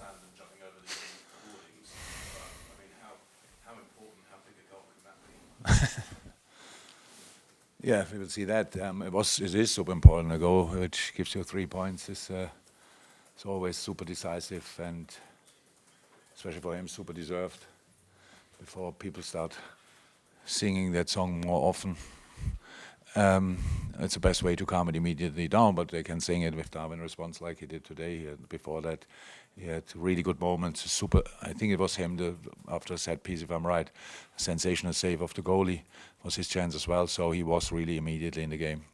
understand them jumping over the boardings, but I mean, how important, how big a goal can that be? Yeah, we will see that. It is super important. A goal which gives you 3 points is it's always super decisive, and especially for him, super deserved. Before people start singing that song more often, it's the best way to calm it immediately down. But they can sing it with Darwin response like he did today. Before that, he had really good moments. Super. I think it was him after a set piece, if I'm right. A sensational save of the goalie was his chance as well. So he was really immediately in the game.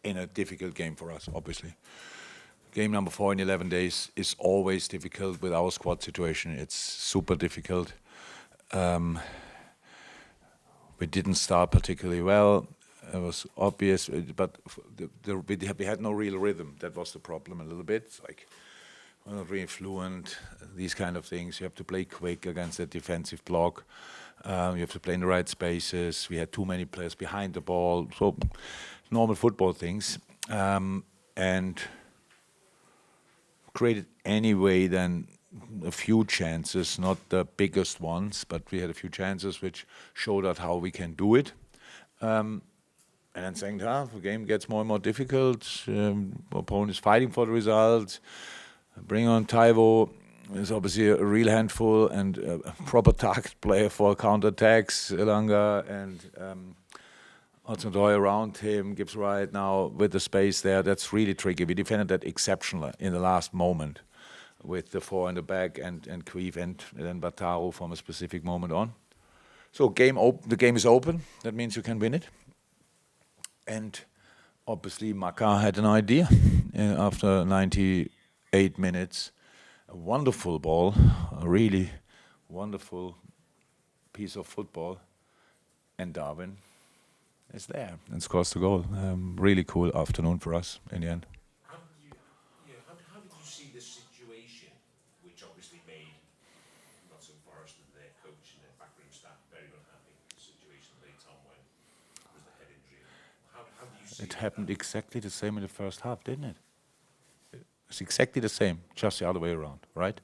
In a difficult game for us, obviously. Game number 4 in 11 days is always difficult with our squad situation. It's super difficult. We didn't start particularly well. It was obvious, but we had no real rhythm. That was the problem a little bit. It's like we're not really fluent, these kind of things. You have to play quick against a defensive block. You have to play in the right spaces. We had too many players behind the ball. So normal football things. And created anyway then a few chances, not the biggest ones, but we had a few chances which showed us how we can do it. And then second half, the game gets more and more difficult. Opponent is fighting for the result. Bring on Taiwo is obviously a real handful and a proper target player for counter-attacks. Elanga and Hudson-Odoi around him, Gibbs right now with the space there. That's really tricky. We defended that exceptionally in the last moment with the 4 in the back and Queeve and then Bataru from a specific moment on. So the game is open. That means you can win it. And obviously Maka had an idea after 98 minutes. A wonderful ball, a really wonderful piece of football. And Darwin is there and scores the goal. Really cool afternoon for us in the end. How did you see this situation, which obviously made Nottingham Forest and their coach and their backroom staff very unhappy? The situation late on when there was the head injury. How do you see it? It happened exactly the same in the first half, didn't it? It's exactly the same, just the other way around, right?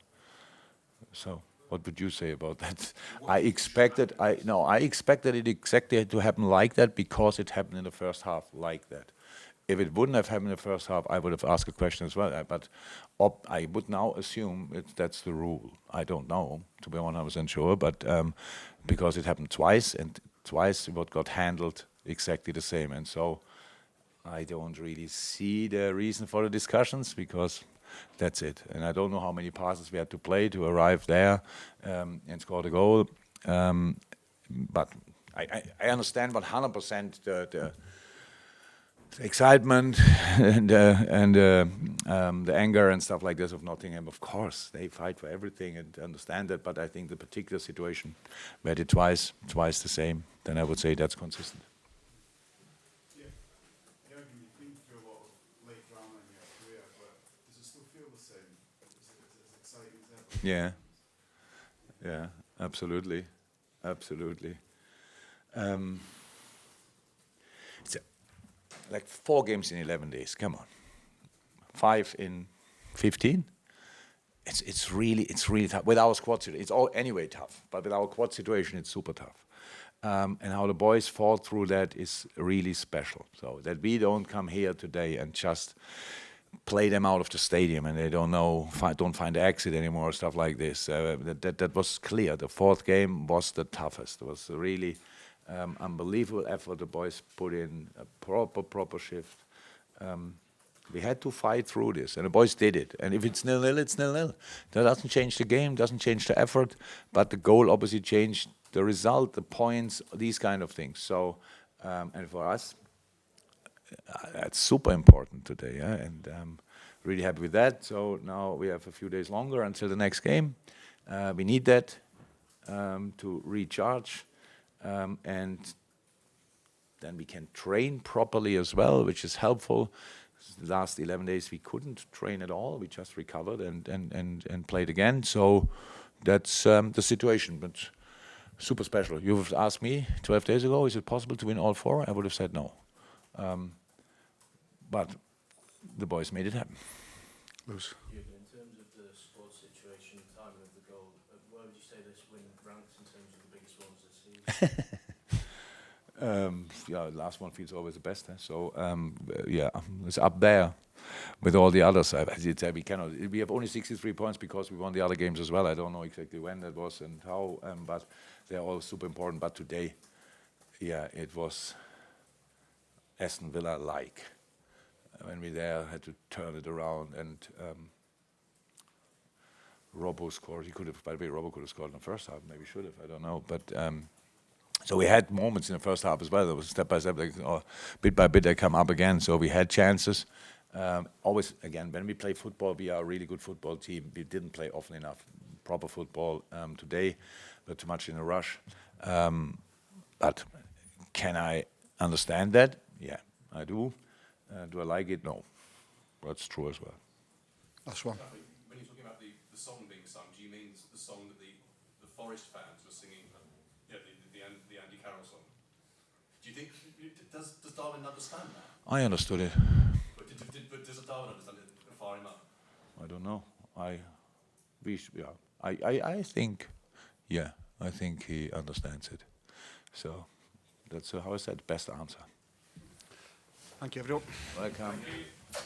So what would you say about that? I expected it exactly to happen like that because it happened in the first half like that. If it wouldn't have happened in the first half, I would have asked a question as well. But I would now assume that's the rule. I don't know, to be 100% sure, but because it happened twice, and twice what got handled exactly the same. And so I don't really see the reason for the discussions because that's it. And I don't know how many passes we had to play to arrive there and score the goal. But I understand 100% the excitement and the anger and stuff like this of Nottingham. Of course, they fight for everything and understand that. But I think the particular situation where they twice the same, then I would say that's consistent. Yeah, absolutely. It's like 4 games in 11 days. Come on, 5 in 15. It's really tough with our squad situation. It's all anyway tough, but with our squad situation, it's super tough. And how the boys fought through that is really special. So that we don't come here today and just play them out of the stadium and they don't find the exit anymore, stuff like this. That was clear. The 4th game was the toughest. It was a really unbelievable effort. The boys put in a proper shift. We had to fight through this, and the boys did it. And if it's 0-0, it's 0-0. That doesn't change the game, doesn't change the effort, but the goal obviously changed the result, the points, these kind of things. So, and for us, that's super important today, yeah? And really happy with that. So now we have a few days longer until the next game. We need that to recharge, and then we can train properly as well, which is helpful. The last 11 days we couldn't train at all. We just recovered and played again. So that's the situation. But super special. You've asked me 12 days ago, is it possible to win all 4? I would have said no. But the boys made it happen. Yeah, but in terms of the squad situation, timing of the goal. Where would you say this win ranks in terms of the biggest ones this season? Yeah, the last one feels always the best. So yeah, it's up there with all the others. As you said, we cannot. We have only 63 points because we won the other games as well. I don't know exactly when that was and how, but they're all super important. But today, yeah, it was Aston Villa-like. When we there had to turn it around, and Robbo scored. He could have, by the way, Robbo could have scored in the first half. Maybe should have. I don't know, but. So we had moments in the first half as well. There was step by step, like, or bit by bit, they come up again. So we had chances. Always, again, when we play football, we are a really good football team. We didn't play often enough proper football today, but too much in a rush. But can I understand that? Yeah, I do. Do I like it? No. That's true as well. Last one. I think when you're talking about the song being sung, do you mean the song that the Forest fans were singing? The Andy Carroll song. Do you think does Darwin understand that? I understood it. But does Darwin understand it and fire him up? I don't know. I think, yeah, I think he understands it. So that's how I said, best answer. Thank you, everyone. Welcome. Thank you.